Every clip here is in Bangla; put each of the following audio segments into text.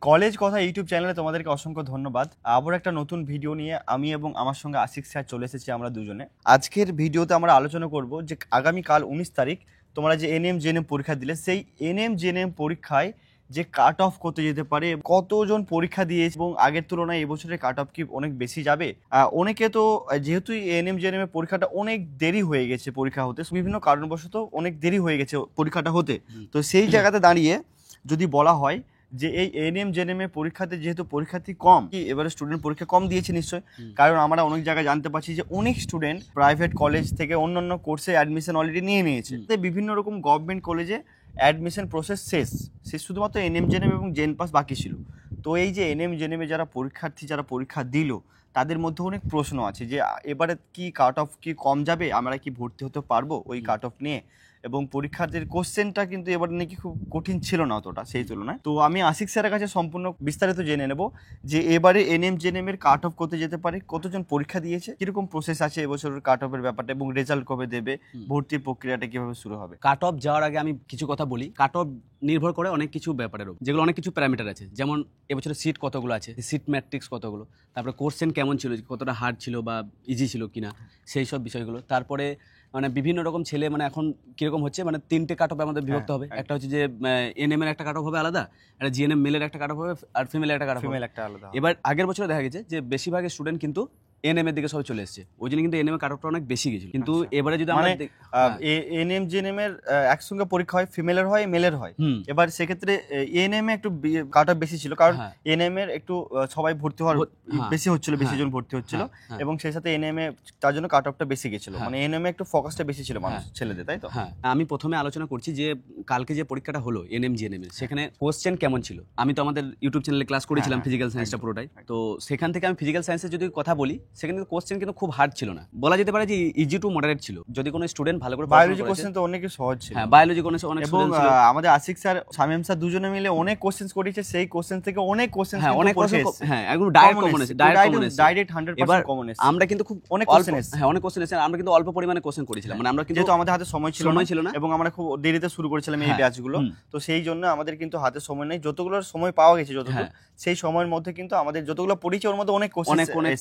কলেজ কথা ইউটিউব চ্যানেলে তোমাদেরকে অসংখ্য ধন্যবাদ। আবার একটা নতুন ভিডিও নিয়ে আমি এবং আমার সঙ্গে আশিক স্যার চলে এসেছি আমরা দুজনে। আজকের ভিডিওতে আমরা আলোচনা করব যে আগামীকাল 19 তারিখ তোমরা যে এনএম জেএনএম পরীক্ষা দিলে, সেই এনএম জেএনএম পরীক্ষায় যে কাট অফ করতে যেতে পারে, কতজন পরীক্ষা দিয়েছে এবং আগের তুলনায় এবছরের কাট অফ কি অনেক বেশি যাবে। অনেকে তো যেহেতু এনএম জেএনএম এর পরীক্ষাটা অনেক দেরি হয়ে গেছে পরীক্ষা হতে, বিভিন্ন কারণবশত অনেক দেরি হয়ে গেছে পরীক্ষাটা হতে, তো সেই জায়গাতে দাঁড়িয়ে যদি বলা হয় যে এই এনএম জেএনএম এর পরীক্ষাতে যেহেতু পরীক্ষার্থী কম, এবারে স্টুডেন্ট পরীক্ষা কম দিয়েছে নিশ্চয়ই, কারণ আমরা অনেক জায়গায় জানতে পারছি যে অনেক স্টুডেন্ট প্রাইভেট কলেজ থেকে অন্যান্য কোর্সে অ্যাডমিশন অলরেডি নিয়ে নিয়েছে। বিভিন্ন রকম গভর্নমেন্ট কলেজে অ্যাডমিশন প্রসেস শেষ শুধুমাত্র এনএম জেএনএম এবং জেন পাস বাকি ছিল। তো এই যে এনএম জেএনএম এ যারা পরীক্ষার্থী যারা পরীক্ষা দিল, তাদের মধ্যে অনেক প্রশ্ন আছে যে এবারে কি কাট অফ কি কম যাবে, আমরা কি ভর্তি হতে পারবো ওই কাট অফ নিয়ে, এবং পরীক্ষার্থীর কোশ্চেনটা কিন্তু এবার নাকি খুব কঠিন ছিল না অতটা সেই তুলনায়। তো আমি আশিক স্যারের কাছে সম্পূর্ণ বিস্তারিত জেনে নেব যে এবারে এনএম জেএনএম এর কাট অফ করতে যেতে পারে, কতজন পরীক্ষা দিয়েছে, কিরকম প্রসেস আছে এবছরের কাট অফের ব্যাপারটা, এবং রেজাল্ট কবে দেবে, ভর্তির প্রক্রিয়াটা কিভাবে শুরু হবে। কাট অফ যাওয়ার আগে আমি কিছু কথা বলি। কাট অফ নির্ভর করে অনেক কিছু ব্যাপারের উপর, যেগুলো অনেক কিছু প্যারামিটার আছে। যেমন এবছরে সিট কতগুলো আছে, সিট ম্যাট্রিক্স কতগুলো, তারপরে কোশ্চেন কেমন ছিল, কতটা হার্ড ছিল বা ইজি ছিল কিনা, সেই সব বিষয়গুলো। তারপরে মানে বিভিন্ন রকম ছেলে মানে এখন কিরকম হচ্ছে, মানে তিনটে কাট অফে আমাদের বিভক্ত হবে। একটা হচ্ছে যে এনএম এর একটা কাট অফ হবে আলাদা, একটা জিএনএম মেলের একটা কাট অফ হবে, আর ফিমেলের একটা কাট অফ আলাদা। এবার আগের বছরে দেখা গেছে যে বেশিরভাগ স্টুডেন্ট কিন্তু এনএম এর দিকে সবাই চলে এসেছে, ওই জন্য কিন্তু এনএম এর কাট অফটা অনেক বেশি গেছিল। কিন্তু এবারে যদি আমরা এনএম জেএনএম এর একসঙ্গে পরীক্ষা হয়, ফিমেলের হয় মেলের হয়, এবার সেক্ষেত্রে এনএম এ একটু কাট অফ বেশি ছিল, কারণ এনএম এর একটু সবাই ভর্তি হওয়ার বেশি হচ্ছিল, বেশি জন ভর্তি হচ্ছিল, এবং সেই সাথে এনএম এ তার জন্য কাট অফটা বেশি গেছিল, মানে এনএম এ একটু ফোকাসটা বেশি ছিল মানুষ ছেলেদের, তাই তো? হ্যাঁ, আমি প্রথমে আলোচনা করছি যে কালকে যে পরীক্ষাটা হলো এনএম জেএনএম এর, সেখানে কোশ্চেন কেমন ছিল। আমি তো আমাদের ইউটিউব চ্যানেলে ক্লাস করেছিলাম ফিজিক্যাল সায়েন্সটা পুরোটাই, তো সেখান থেকে আমি ফিজিক্যাল সায়েন্সের যদি কথা বলি, সেখানে কোশ্চেন কিন্তু খুব হার্ড ছিল না, বলা যেতে পারে যে ইজি টু মডারেট ছিল। যদি কোনো স্টুডেন্ট ভালো করে বায়োলজি কোশ্চেন তো অনেক সহজ ছিল। হ্যাঁ, বায়োলজি কোশ্চেন অনেক এবং আমাদের আশিক স্যার শামীম স্যার দুজনে মিলে অনেক কোশ্চেন করেছে, সেই কোশ্চেন থেকে অনেক কোশ্চেন, হ্যাঁ অনেক কোশ্চেন, হ্যাঁ একদম ডাইরেক্ট কমন এসেছে, ডাইরেক্ট 100% কমন এসেছে। আমরা কিন্তু খুব অনেক কোশ্চেন এসেছে, হ্যাঁ অনেক কোশ্চেন এসেছে, আমরা কিন্তু অল্প পরিমাণে কোশ্চেন করেছিলাম, মানে আমরা কিন্তু যেহেতু আমাদের হাতে সময় ছিল না এবং আমরা খুব দেরিতে শুরু করেছিলাম এই ব্যাচগুলো, তো সেই জন্য আমাদের কিন্তু হাতে সময় নেই। যতগুলো সময় পাওয়া গেছে যতটুকু, সেই সময়ের মধ্যে কিন্তু আমাদের যতগুলো পড়েছি ওর মধ্যে অনেক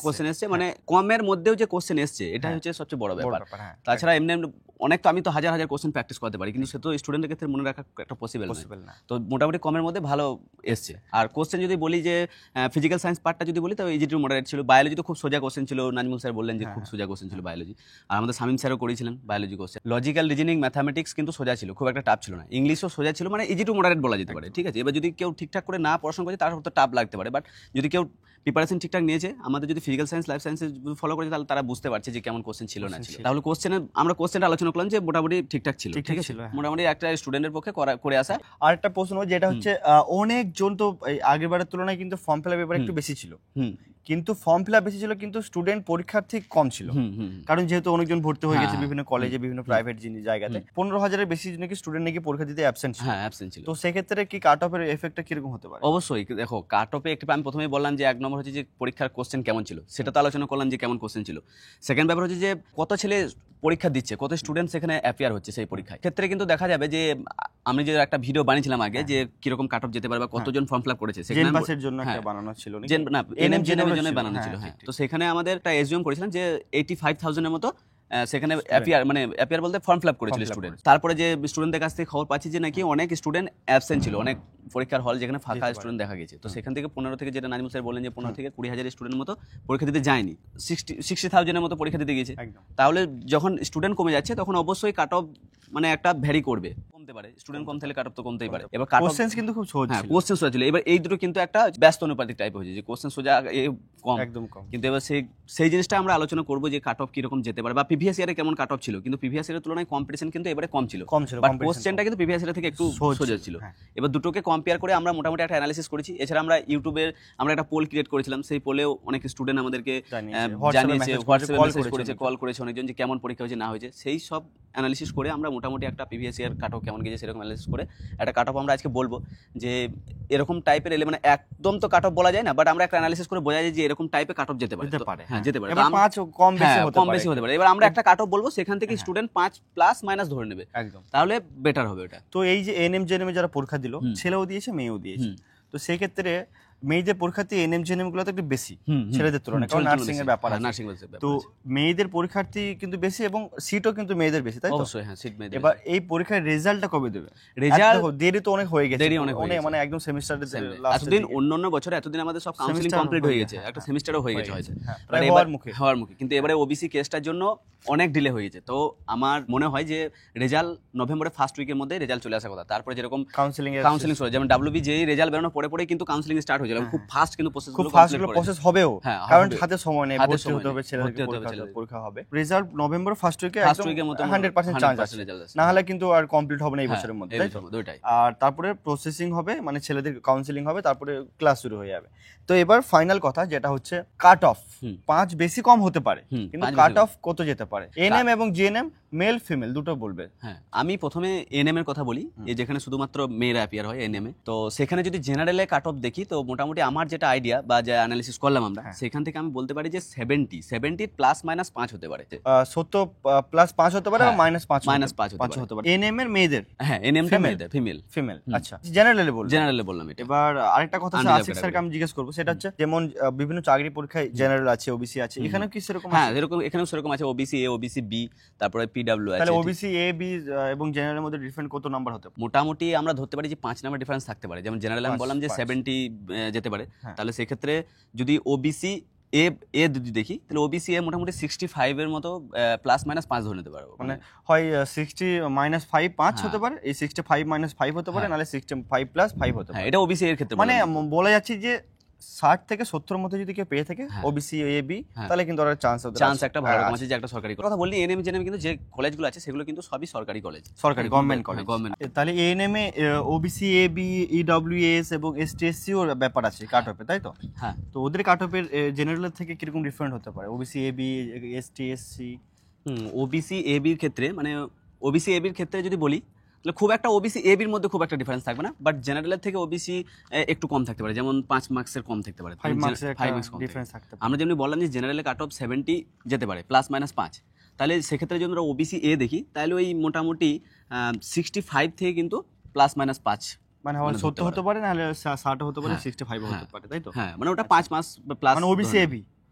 কোশ্চেন এসেছে, মানে কমের মধ্যেও যে কোশ্চেন এসেছে এটা হচ্ছে সবচেয়ে বড় ব্যাপার। তাছাড়া এমনি অনেক তো আমি তো হাজার হাজার কোশ্চেন প্র্যাকটিস করতে পারি, কিন্তু সে তো স্টুডেন্টের ক্ষেত্রে মনে রাখা একটা পসিবল না। তো মোটামুটি কমের মধ্যে ভালো এসছে। আর কোশ্চেন যদি বলি যে ফিজিক্যাল সায়েন্স পার্টটা যদি বলি, তবে ইজি টু মডারেট ছিল। বায়োলজি তো খুব সোজা কোশ্চেন ছিল, নাজমুল স্যার বললেন যে খুব সোজা কোশ্চেন ছিল বায়োলজি, আর আমাদের শামীম স্যারও করেছিলেন biology question. Logical reasoning mathematics কিন্তু সোজা ছিল, খুব একটা টাফ ছিল না। ইংলিশও সোজা ছিল, মানে ইজি টু মডারেট বলা যেতে পারে, ঠিক আছে। এবার যদি কেউ ঠিকঠাক করে না পড়াশোনা করে তার হয়তো টাফ লাগতে পারে, বাট যদি কেউ প্রিপারেশন ঠিকঠাক নিয়েছে, আমাদের যদি ফিজিক্যাল সায়েন্স লাইফ সায়েন্সে ফলো করেছে, তাহলে তারা বুঝতে পারছে যে কেমন কোশ্চেন ছিল না ছিল। তাহলে আমরা কোশ্চেনটা আলোচনা করলাম যে মোটামুটি ঠিকঠাক ছিল, ঠিক আছে, মোটামুটি একটা স্টুডেন্টের পক্ষে করে আসা। আর একটা প্রশ্ন যেটা হচ্ছে, অনেক জন তো আগেরবারের তুলনায় কিন্তু ফর্ম ফিল আপ এবার একটু বেশি ছিল, কিন্তু ফর্ম ফিল আপ বেশি ছিল কিন্তু স্টুডেন্ট পরীক্ষার্থী কম ছিল, কারণ যেহেতু অনেকজন ভর্তি হয়ে গেছে বিভিন্ন কলেজে, বিভিন্ন প্রাইভেট জায়গাতে। 15,000-এর বেশি নাকি স্টুডেন্ট নাকি পরীক্ষা দিতে অ্যাবসেন্ট ছিল। তো সেক্ষেত্রে কি কাট অফের এফেক্টটা কিরকম হতে পারে? অবশ্যই দেখো, কাট অফে একটু আমি প্রথমেই বললাম যে 1 নম্বর হচ্ছে যে পরীক্ষার কোশ্চেন কেমন ছিল, সেটা তো আলোচনা করলাম যে কেমন কোশ্চেন ছিল। সেকেন্ড ব্যাপার হচ্ছে যে কত ছেলে পরীক্ষা দিচ্ছে, কত স্টুডেন্ট সেখানে অ্যাপিয়ার হচ্ছে সেই পরীক্ষায়। ক্ষেত্রে কিন্তু দেখা যাবে যে আমি যে একটা ভিডিও বানিয়েছিলাম আগে যে কিরকম কাট অফ যেতে পারে বা কতজন ফর্ম ফিল আপ করেছে, সেখানে জেন পাসের জন্য একটা বানানো ছিল, না এনএম জেএনএম এর জন্য বানানো ছিল। হ্যাঁ, তো সেখানে আমাদের একটা এসজিএম করেছিলাম যে 85,000 এর মতো সেখানে অ্যাপিয়ার বলতে ফর্ম ফিল আপ করেছিল স্টুডেন্ট। তারপরে যে স্টুডেন্টদের কাছ থেকে খবর পাচ্ছি যে নাকি অনেক স্টুডেন্ট অ্যাবসেন্ট ছিল, অনেক পরীক্ষার হল যেখানে ফাঁকা স্টুডেন্ট দেখা গেছে। তো সেখান থেকে 15 থেকে, যেটা নাজমুল স্যার বললেন যে 15 থেকে 20,000 স্টুডেন্ট মতো পরীক্ষা দিতে যায়নি, 60,000 এর মতো পরীক্ষা দিতে গিয়েছে। তাহলে যখন স্টুডেন্ট কমে যাচ্ছে তখন অবশ্যই কাট অফ মানে একটা ভ্যারি করবে, কমতে পারে। স্টুডেন্ট কম থাকলে কাট অফ তো কমতেই পারে। এবার কোশ্চেনস কিন্তু খুব সহজ ছিল, কোশ্চেন সোজা ছিল। এবার এই দুটো কিন্তু একটা ব্যস্ত অনুপাতিক টাইপ হয়েছে যে কোশ্চেন সোজা কম, একদম কম। কিন্তু এবার সেই জিনিসটা আমরা আলোচনা করবো যে কাট অফ কিরকম যেতে পারে, বা প্রিভিয়াস ইয়ারে কেমন কাট অফ ছিল। কিন্তু প্রিভিয়াস ইয়ারের তুলনায় কম্পিটিশন কিন্তু এবারে কম ছিল, বাট কোশ্চেনটা কিন্তু প্রিভিয়াস ইয়ার থেকে একটু সোজা ছিল। এবার দুটোকে কম্পেয়ার করে আমরা মোটামুটি একটা অ্যানালিসিস করেছি। এছাড়া আমরা ইউটিউবের আমরা একটা পোল ক্রিয়েট করেছিলাম, সেই পোলেও অনেক স্টুডেন্ট আমাদেরকে জানিয়েছে, হোয়াটসঅ্যাপে মেসেজ করেছে, কল করেছে অনেকজন যে কেমন পরীক্ষা হয়েছে না হয়েছে। সেই সব অ্যানালিসিস করে আমরা মোটামুটি একটা প্রিভিয়াস ইয়ার কাট অফ কেমন গেছে সেরকম অ্যানালিসিস করে একটা কাট অফ আমরা আজকে বলবো যে এরকম টাইপের এলে, মানে একদম তো কাট অফ বলা যায় না, বাট আমরা একটা অ্যানালিসিস করে বোঝা যায় যে এরকম টাইপের কাট অফ যেতে পারে। হ্যাঁ, যেতে পারে। এবার 5 কম বেশি হতে পারে। এবার আমরা একটা কাট অফ বলবো, সেখান থেকে স্টুডেন্ট 5 প্লাস মাইনাস ধরে নেবে, একদম, তাহলে বেটার হবে ওটা। তো এই যে এনএম জেএনএম যারা পরীক্ষা দিল, ছেলেও দিয়েছে মেয়েও দিয়েছে, তো সেই ক্ষেত্রে মেয়েদের পরীক্ষার্থী এনএম জেএনএম গুলো তো একটু বেশি ছেলেদের তুলনায়, কারণ নার্সিং এর ব্যাপার আছে। তো মেয়েদের পরীক্ষার্থী কিন্তু বেশি এবং সিটও কিন্তু মেয়েদের বেশি, তাই তো? অবশ্যই হ্যাঁ, সিট মেয়েদের। এবার এই পরীক্ষার রেজাল্টটা কবে দেবে? রেজাল্ট দেরি তো অনেক হয়ে গেছে, দেরি অনেক হয়ে গেছে। মানে একদম সেমিস্টারের এতদিন অন্য বছরে এতদিন আমাদের সব কাউন্সিলিং কমপ্লিট হয়ে গেছে, একটা সেমিস্টারও হয়ে গেছে হয়তো, প্রায় হওয়ার মুখে। কিন্তু এবারে ওবিসি কেসটার জন্য অনেক ডিলে হয়ে গেছে। তো আমার মনে হয় যে রেজাল্ট নভেম্বরের ফার্স্ট উইকের মধ্যে রেজাল্ট চলে আসার কথা। তারপরে যেরকম কাউন্সিলিং শুরু, যেমন WB যেই রেজাল্ট বেরোনোর পরে কিন্তু কাউন্সিলিং স্টার্ট হয়ে যাবে, খুব ফাস্ট কিন্তু প্রসেস হবেও, কারণ হাতে সময় নেই, হাতে ভর্তি হতে হবে, ছেলেদের পরীক্ষা হবে। রেজাল্ট নভেম্বর ফার্স্ট উইকে একদম 100% চান্স আছে, না হলে কিন্তু আর কমপ্লিট হবে না এই বছরের মধ্যে, তাই তো? আর তারপরে প্রসেসিং হবে, মানে ছেলেদের কাউন্সিলিং হবে, তারপরে ক্লাস শুরু হয়ে যাবে। তো এবার ফাইনাল কথা যেটা হচ্ছে কাট অফ 5 বেশি কম হতে পারে, কিন্তু কাট অফ কত যেতে পারে? এনএম এবং জিএনএম মেল ফিমেল দুটো বলবে। হ্যাঁ, আমি প্রথমে এনএম এর কথা বলি, এই যেখানে শুধুমাত্র মেয়েরা অ্যাপিয়ার হয় এনএম এ। তো সেখানে যদি জেনারেলে কাট অফ দেখি, তো মোটামুটি আমার যেটা আইডিয়া বা যে অ্যানালিসিস করলাম আমরা, সেখান থেকে আমি বলতে পারি যে 70 প্লাস মাইনাস 5 হতে পারে, 70 প্লাস 5 হতে পারে, মাইনাস 5 হতে পারে। এনএম এর মেয়েদের, হ্যাঁ এনএম টা মেয়েদের, ফিমেল। আচ্ছা, জেনারেলে বললাম এটা। এবার আরেকটা কথা আশিক স্যারকে আমি জিজ্ঞেস করব, সেটা হচ্ছে যেমন বিভিন্ন চাকরি পরীক্ষায় জেনারেল আছে, ওবিসি আছে, এখানেও কি সেরকম আছে? হ্যাঁ, এরকম এখানেও সেরকম আছে, ওবিসি এ, ওবিসি বি, তারপরে পিডব্লিউ আছে। তাহলে ওবিসি এ, বি এবং জেনারেলের মধ্যে ডিফারেন্ট কত নাম্বার হতে পারে? মোটামুটি আমরা ধরতে পারি যে 5 নাম্বার ডিফারেন্স থাকতে পারে। যেমন জেনারেল আমি বললাম যে 70 যেতে পারে, তাহলে সেই ক্ষেত্রে যদি ওবিসি এ যদি দেখি, তাহলে ওবিসি এ মোটামুটি 65 এর মতো প্লাস মাইনাস 5 ধরে নিতে পারবো। মানে হয় 60 মাইনাস 5 5 হতে পারে, এই 65 মাইনাস 5 হতে পারে, নালে 65 প্লাস 5 হতে পারে। এটা ওবিসি এর ক্ষেত্রে মানে বলা যাচ্ছে যে 60 থেকে 70 এর মধ্যে যদি কেউ পেয়ে থাকে ওবিসি এ বি, তাহলে কিন্তু ওর চান্স একটা ভালো রকম আছে যে একটা সরকারি কথা বললি। এনএম জেএনএম কিন্তু যে কলেজগুলো আছে সেগুলো কিন্তু সবই সরকারি কলেজ, সরকারি গভর্নমেন্ট কলেজ। তাহলে এএনএম এ ওবিসি এ বি, ইডব্লিউএস এবং এসটিএসসি ওর ব্যাপার আছে কাট অফে, তাই তো? হ্যাঁ। তো ওদের কাট অফের জেনারেলের থেকে কিরকম ডিফারেন্ট হতে পারে OBC A B, ST SC? OBC A বির ক্ষেত্রে, মানে ওবিসি এ বির ক্ষেত্রে যদি বলি, তাহলে খুব একটা ওবিসি এ বির মধ্যে খুব একটা ডিফারেন্স থাকবে না, বাট জেনারেলের থেকে ওবিসি একটু কম থাকতে পারে, যেমন 5 মার্কসের কম থাকতে পারে, 5 মার্কস কম ডিফারেন্স থাকতে পারে। আমরা যেমনি বললাম যে জেনারেলে কাট অফ 70 যেতে পারে প্লাস মাইনাস 5, তাহলে সেক্ষেত্রে যদি আমরা ওবিসি এ দেখি, তাহলে ওই মোটামুটি 65 থেকে কিন্তু প্লাস মাইনাস 5, মানে 70 হতে পারে, নাহলে 60 হতে পারে, 65 হতে পারে, তাই তো? হ্যাঁ, মানে ওটা 5 মাস প্লাস, মানে ওবিসি এ বি,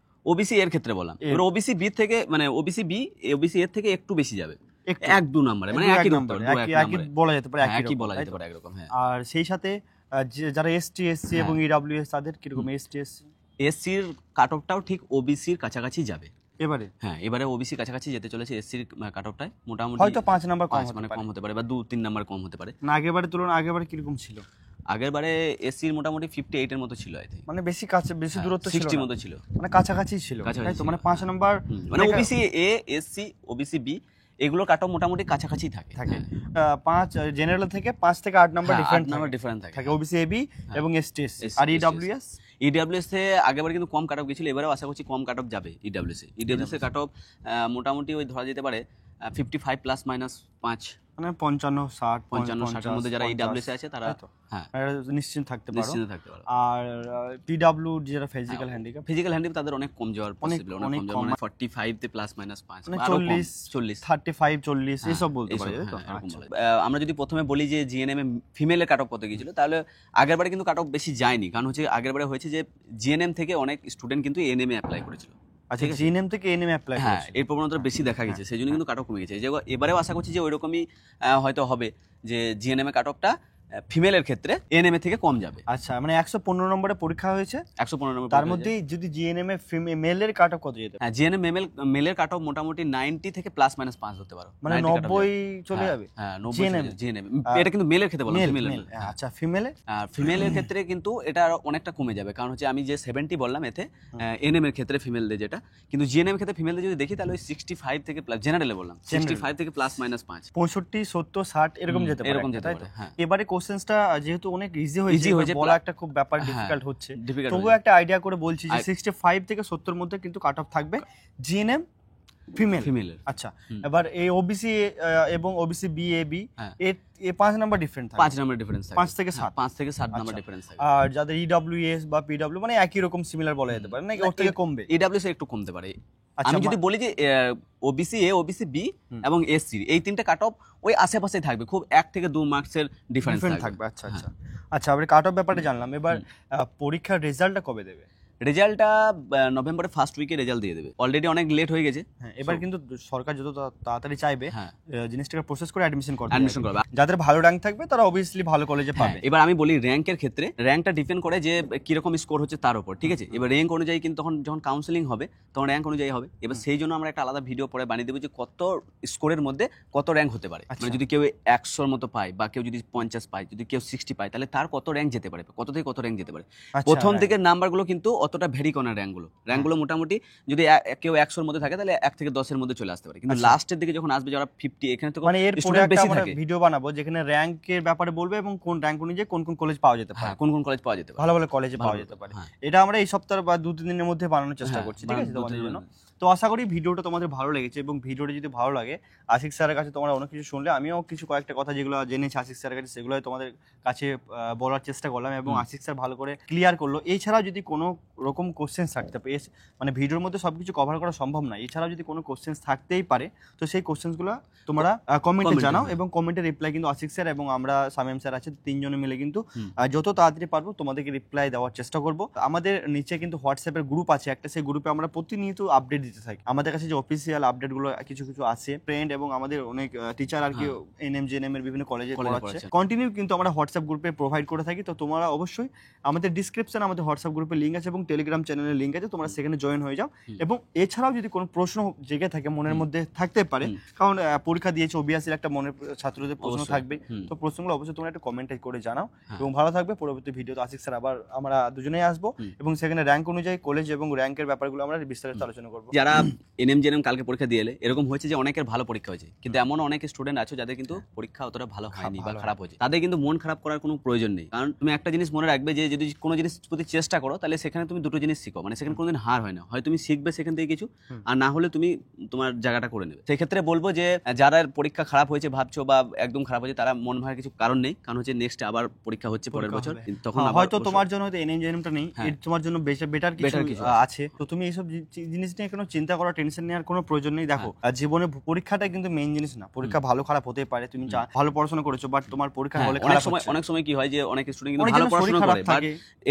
ওবিসি এর ক্ষেত্রে বললাম। এবার ওবিসি বি থেকে, মানে ওবিসি বি ওবিসি এর থেকে একটু বেশি যাবে, 1-2 নম্বরে, মানে একই বলা যেতে পারে, একই বলা যেতে পারে একরকম। হ্যাঁ, আর সেই সাথে যারা এসটি এসসি এবং ইডব্লিউএস তাদের কিরকম? এসসির কাট অফটাও ঠিক ওবিসির কাছাকাছি যাবে এবারে। হ্যাঁ, এবারে ওবিসি কাছাকাছি যেতে চলেছে এসসির কাট অফটায়, মোটামুটি হয়তো 5 নাম্বার কম হতে পারে বা 2-3 নাম্বার কম হতে পারে। না, আগেরবারে তুলনায় আগেরবারে কিরকম ছিল? আগেরবারে এসসির মোটামুটি 58 এর মতো ছিল, আই থিংক। মানে বেশি কাছে, বেশি দূরত্ব ছিল, 60 মতো ছিল, মানে কাছাকাছি ছিল, তাই তো? মানে 5 নাম্বার, মানে OBC A, SC, OBC B এগুলো কাট অফ মোটামুটি কাছাকাছি থাকে। 5 জেনারেল থেকে 5 থেকে 8 নাম্বার ডিফারেন্ট থাকে ওবিসি এ বি এবং এসটিএসসি। আর ইডব্লিউএস, ইডব্লিউএস এ আগেরবার কিন্তু কম কাট অফ গেছিল, এবারেও আশা করছি কম কাট অফ যাবে ইডব্লিউএস এর কাট অফ মোটামুটি ওই ধরা যেতে পারে 55 প্লাস মাইনাস 5, মানে 55 60 55-60 এর মধ্যে যারা ইডব্লিউএস আছে তারা হ্যাঁ নিশ্চিন্ত থাকতে পারো। আর পিডব্লিউ যারা ফিজিক্যাল হ্যান্ডিক্যাপ তাদের অনেক কম যাওয়ার পসিবল, অনেক কম, মানে 45 তে প্লাস মাইনাস 5, মানে 40 35 40 এসব বলতে পারি, তাই তো? আমরা যদি প্রথমে বলি যে জিএনএম এ ফিমেলের কাট অফ কত গিয়েছিল, তাহলে আগেরবারে কিন্তু কাট অফ বেশি যায়নি, কারণ হচ্ছে আগেরবারে হয়েছে যে জিএনএম থেকে অনেক স্টুডেন্ট কিন্তু এএনএম এ অ্যাপ্লাই করেছিল। আচ্ছা, জিএনএম থেকে এএনএম অ্যাপ্লাই করেছে, হ্যাঁ, এই প্রবণতাটা বেশি দেখা গেছে, সেই জন্য কিন্তু কাট অফ কমে গেছে। এবারেও আশা করছি যে ওইরকমই হয়তো হবে, যে জিএনএম এ কাট অফটা ফিমেলের ক্ষেত্রে এএনএম এর থেকে কম যাবে। আচ্ছা, মানে 115 নম্বরে পরীক্ষা হয়েছে, 115 নম্বর, তার মধ্যে যদি জিএনএম এ মেলের কাট অফ কত যেতে? হ্যাঁ, জিএনএম মেলের কাট অফ মোটামুটি 90 থেকে প্লাস মাইনাস 5 হতে পারে, মানে 90 চলে যাবে। হ্যাঁ, 90 জিএনএম, এটা কিন্তু মেলের ক্ষেত্রে বললাম, ফিমেলের। আচ্ছা, ফিমেলের ক্ষেত্রে কিন্তু এটা অনেকটা কমে যাবে, কারণ হচ্ছে আমি যে 70 বললাম এতে এনএম এর ক্ষেত্রে ফিমেলদের যেটা, কিন্তু জিএনএম এর ক্ষেত্রে ফিমেলদের যদি দেখি, তাহলে ওই 65 থেকে প্লাস, জেনারেলে বললাম 65 থেকে প্লাস মাইনাস 5, 65 70 60 এরকম যেতে পারে, এরকম যেতে পারে। হ্যাঁ, এবারে কোশ্চেনটা যেহেতু অনেক ইজি হয়েছে, বলা একটা খুব ব্যাপার ডিফিকাল্ট হচ্ছে, তবুও একটা আইডিয়া করে বলছি যে 65 থেকে 70 মধ্যে কিন্তু কাট অফ থাকবে জিএনএম ফিমেলের। আচ্ছা, এবার এই ওবিসি এবং ওবিসি বি এ বি এর 5 নাম্বার ডিফারেন্স থাকে, 5 নাম্বার ডিফারেন্স থাকে, 5 থেকে 7 নাম্বার ডিফারেন্স থাকে। আর যাদের ইডব্লিউএস বা পিডব্লিউ মানে একই রকম সিমিলার বলা যেতে পারে, নাকি ওর থেকে কমবে? ইডব্লিউএস একটু কমতে পারে, আচ্ছা, আমি যদি বলি যে ওবিসি এ, ওবিসি বি এবং এসসি এই তিনটে কাট অফ ওই আশেপাশেই থাকবে, খুব 1 থেকে 2 মার্কসের ডিফারেন্স থাকবে। আচ্ছা আচ্ছা আচ্ছা, আমরা কাট অফ ব্যাপারে জানলাম। এবার পরীক্ষার রেজাল্টটা কবে দেবে? রেজাল্টটা নভেম্বরের ফার্স্ট উইকে রেজাল্ট দিয়ে দেবে। অলরেডি অনেক লেট হয়ে গেছে। হ্যাঁ, এবার কিন্তু সরকার যত তাড়াতাড়ি চাইবে জিনিসটাকে প্রসেস করে অ্যাডমিশন করবে। যাদের ভালো র্যাঙ্ক থাকবে তারা অবভিয়াসলি ভালো কলেজে পাবে। এবার আমি বলি র্যাঙ্কের ক্ষেত্রে র্যাঙ্কটা ডিপেন্ড করে যে কিরকম স্কোর হচ্ছে তার উপর, ঠিক আছে? এবার র্যাঙ্ক অনুযায়ী কিন্তু যখন কাউন্সেলিং হবে তখন র্যাঙ্ক অনুযায়ী হবে। এবার সেই জন্য আমরা একটা আলাদা ভিডিও পরে বানিয়ে দেবো যে কত স্কোরের মধ্যে কত র্যাঙ্ক হতে পারে। মানে যদি কেউ 100-র মতো পায় বা কেউ যদি 50 পায়, যদি কেউ 60 পায়, তাহলে তার কত র্যাঙ্ক যেতে পারে, কত থেকে কত র্যাঙ্ক যেতে পারে। প্রথম থেকে নাম্বারগুলো কিন্তু অতটা ভেরি করে না। র্যাঙ্কগুলো মোটামুটি যদি কেউ 100-র মধ্যে থাকে তাহলে 1 থেকে 10-এর মধ্যে চলে আসতে পারে, কিন্তু লাস্টের দিকে যখন আসবে যারা 50, এখানে তো মানে এর পরে একটা আমরা ভিডিও বানাবো যেখানে র্যাঙ্কের ব্যাপারে বলবে এবং কোন র্যাঙ্ক অনুযায়ী কোন কোন কলেজ পাওয়া যেতে পারে, কোন কোন কলেজ পাওয়া যেতে পারে, ভালো ভালো কলেজে পাওয়া যেতে পারে। এটা আমরা এই সপ্তাহ বা 2-3 দিনের মধ্যে বানানোর চেষ্টা করছি, ঠিক আছে তোমাদের জন্য। তো আশা করি ভিডিওটা তোমাদের ভালো লেগেছে, এবং ভিডিওটা যদি ভালো লাগে আশিক স্যারের কাছে তোমরা অনেক কিছু শুনলে, আমিও কিছু কয়েকটা কথা যেগুলো জেনেছি আশিক স্যারের কাছে সেগুলো তোমাদের কাছে বলার চেষ্টা করলাম, এবং আশিক স্যার ভালো করে ক্লিয়ার করলো। এছাড়াও যদি কোনো রকম কোশ্চেন থাকতে পারে, মানে ভিডিওর মধ্যে সবকিছু কভার করা সম্ভব না, এছাড়াও যদি কোনো কোশ্চেন থাকতেই পারে তো সেই কোশ্চেনগুলো তোমরা কমেন্টে জানাও, এবং কমেন্টে রিপ্লাই কিন্তু আশিক স্যার এবং আমরা শামীম স্যার আছে, তিনজনে মিলে কিন্তু যত তাড়াতাড়ি পারবো তোমাদেরকে রিপ্লাই দেওয়ার চেষ্টা করব। আমাদের নিচে কিন্তু হোয়াটসঅ্যাপের গ্রুপ আছে একটা, সেই গ্রুপে আমরা প্রতিনিয়ত আপডেট দিতে থাকি। আমাদের কাছে যে অফিসিয়াল আপডেটগুলো কিছু কিছু আছে, ফ্রেন্ড এবং আমাদের অনেক টিচার আর কি এনএম জেএনএম এর বিভিন্ন কলেজে পড়াচ্ছে, কন্টিনিউ কিন্তু আমরা হোয়াটসঅ্যাপ গ্রুপে প্রোভাইড করে থাকি। তো তোমরা অবশ্যই আমাদের ডিসক্রিপশনে আমাদের হোয়াটসঅ্যাপ গ্রুপের লিঙ্ক আছে এবং টেলিগ্রাম চ্যানেলের লিঙ্ক আছে, তোমরা সেখানে জয়েন হয়ে যাও। এবং এছাড়াও যদি কোনো প্রশ্ন জেগে থাকে মনের মধ্যে থাকতে পারে, কারণ পরীক্ষা দিয়েছে অবভিয়াসলি একটা মনের ছাত্রদের প্রশ্ন থাকবে, তো প্রশ্নগুলো অবশ্যই তোমরা একটু কমেন্টে করে জানাও। এবং ভালো থাকবে। পরবর্তী ভিডিওতে আশিক স্যার আবার আমরা দুজনেই আসবো, এবং সেখানে র্যাঙ্ক অনুযায়ী কলেজ এবং র্যাঙ্কের ব্যাপারগুলো আমরা বিস্তারিত আলোচনা করবো। যারা এনএম জেএনএম কালকে পরীক্ষা দিয়ে এলে, এরকম হয়েছে যে অনেকের ভালো পরীক্ষা হয়েছে, কিন্তু এমন অনেক স্টুডেন্ট আছে যাদের কিন্তু পরীক্ষা অতটা ভালো হয়নি বা খারাপ হয়েছে। তাদের কিন্তু মন খারাপ করার কোনো প্রয়োজন নেই, কারণ তুমি একটা জিনিস মনে রাখবে যে যদি কোনো জিনিস প্রতি চেষ্টা করো তাহলে সেখানে তুমি দুটো জিনিস শিখো, মানে সেখানে কোনোদিন হার হয় না। হয় তুমি শিখবে সেখান থেকে কিছু, আর না হলে তুমি তোমার জায়গাটা করে নেবে। সেক্ষেত্রে বলবো যে যারা পরীক্ষা খারাপ হয়েছে ভাবছো বা একদম খারাপ হয়েছে, তারা মন ভাঙার কিছু কারণ নেই, কারণ হচ্ছে নেক্সট আবার পরীক্ষা হচ্ছে পরের বছর, তখন হয়তো তোমার জন্য হয়তো এনএম জেএনএমটা নেই, তোমার জন্য বেটার কিছু আছে। তো তুমি এইসব জিনিস নিয়ে কোনো চিন্তা করা, টেনশন নেওয়ার কোনো প্রয়োজন নেই। দেখো জীবনে পরীক্ষাটা কিন্তু মেইন জিনিস না, পরীক্ষা ভালো খারাপ হতে পারে, তুমি ভালো পড়াশোনা করেছো বাট তোমার পরীক্ষা হলে অনেক সময় কি হয় যে অনেক স্টুডেন্ট কিন্তু ভালো পড়াশোনা করে বাট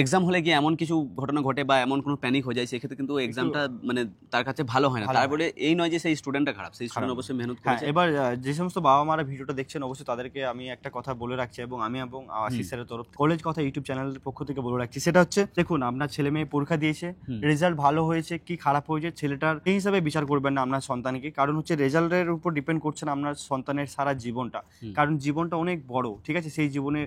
এক্সাম হলে গিয়ে এমন কিছু ঘটনা ঘটে বা এমন কোনো প্যানিক হয়ে যায়, সেক্ষেত্রে কিন্তু এক্সামটা মানে তার কাছে ভালো হয় না। তারপরে এই নয় যে সেই স্টুডেন্টটা খারাপ, সেই স্টুডেন্ট অবশ্যই মেহনত করেছে। এবার যে সমস্ত বাবা মারা ভিডিওটা দেখছেন অবশ্যই তাদেরকে আমি একটা কথা বলে রাখছি, এবং আমি এবং আশিস স্যারের তরফ কলেজ কথা ইউটিউব চ্যানেলের পক্ষ থেকে বলে রাখছি, সেটা হচ্ছে দেখুন আপনার ছেলে মেয়ে পরীক্ষা দিয়েছে, রেজাল্ট ভালো হয়েছে কি খারাপ হয়েছে ছেলেটার এই হিসাবে বিচার করবেন না আপনার সন্তানকে, কারণ হচ্ছে রেজাল্টের উপর ডিপেন্ড করছে না আপনার সন্তানের সারা জীবনটা, কারণ জীবনটা অনেক বড়, ঠিক আছে? সেই জীবনে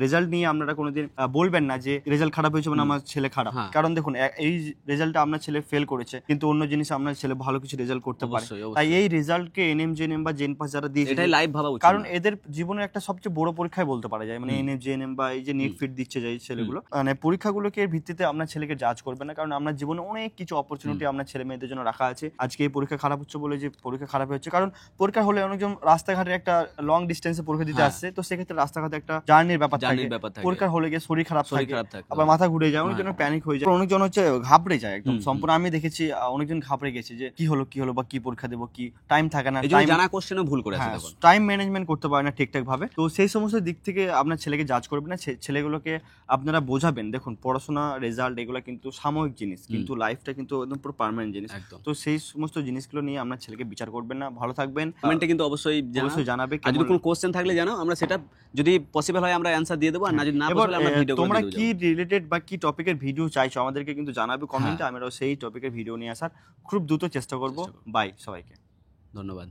রেজাল্ট নিয়ে আপনারা কোনোদিন বলবেন না যে রেজাল্ট খারাপ হয়েছে মানে আমার ছেলে খারাপ, কারণ দেখুন এই রেজাল্টটা আপনার ছেলে ফেল করেছে কিন্তু অন্য জিনিস আপনার ছেলে ভালো কিছু রেজাল্ট করতে পারে, তাই এই রেজাল্টকে এনএম জেএনএম বা জেন পাস যারা দিয়েছে এটাই লাইভ ভাবা উচিত, কারণ এদের জীবনের একটা সবচেয়ে বড় পরীক্ষায় বলতে পারা যায়, মানে এনএম জেএনএম বা এই যে নিট ফিট দিচ্ছে যে ছেলেগুলো, মানে পরীক্ষাগুলোকে ভিত্তিতে আপনার ছেলেকে জাজ করবে না, কারণ আপনার জীবনে অনেক কিছু অপরচুনিটি আপনার ছেলে মেয়েদের জন্য রাখা আছে। আজকে এই পরীক্ষা খারাপ হচ্ছে বলে যে পরীক্ষা খারাপ হচ্ছে, কারণ পরীক্ষা হলে অনেকজন রাস্তাঘাটে একটা লং ডিস্টেন্সে পরীক্ষা দিতে আসছে, তো সেক্ষেত্রে রাস্তাঘাটে একটা জার্নির ব্যাপার থাকে, পরীক্ষার হলে গিয়ে শরীর খারাপ থাকে, আবার মাথা ঘুরে যায়, অনেকজন প্যানিক হয়ে যায়, অনেকজন হচ্ছে ঘাবড়ে যায় একদম সম্পূর্ণ। আমি দেখেছি অনেকজন ঘাবড়ে গেছে যে কি হলো বা কি পরীক্ষা দেবো, কি টাইম থাকে না, জানা কোশ্চেনও ভুল করে আছে, টাইম ম্যানেজমেন্ট করতে পারে না ঠিকঠাক ভাবে। তো সেই সমস্ত দিক থেকে আপনার ছেলেকে জাজ করবেন না, ছেলেগুলোকে আপনারা বোঝাবেন দেখুন পড়াশোনা রেজাল্ট এগুলো কিন্তু সাময়িক জিনিস, কিন্তু লাইফটা কিন্তু একদম পুরো পার্মানেন্ট জিনিস। তো সেই সমস্ত জিনিসগুলো নিয়ে আপনার ছেলেকে বিচার করবেন না। ভালো থাকবেন, কমেন্টে কিন্তু অবশ্যই জানাবে, আর যদি কোনো কোশ্চেন থাকলে জানাও, আমরা সেটা যদি পসিবল হয় আমরা অ্যানসার দিয়ে দেবো, আর না যদি না পসিবল আমরা ভিডিও করে দেব। তোমরা কি রিলেটেড বা কি টপিকের ভিডিও চাইছো আমাদেরকে কিন্তু জানাবে কমেন্টে, আমরা সেই টপিকের ভিডিও নিয়ে আসার খুব দ্রুত চেষ্টা করব। বাই সবাইকে, ধন্যবাদ।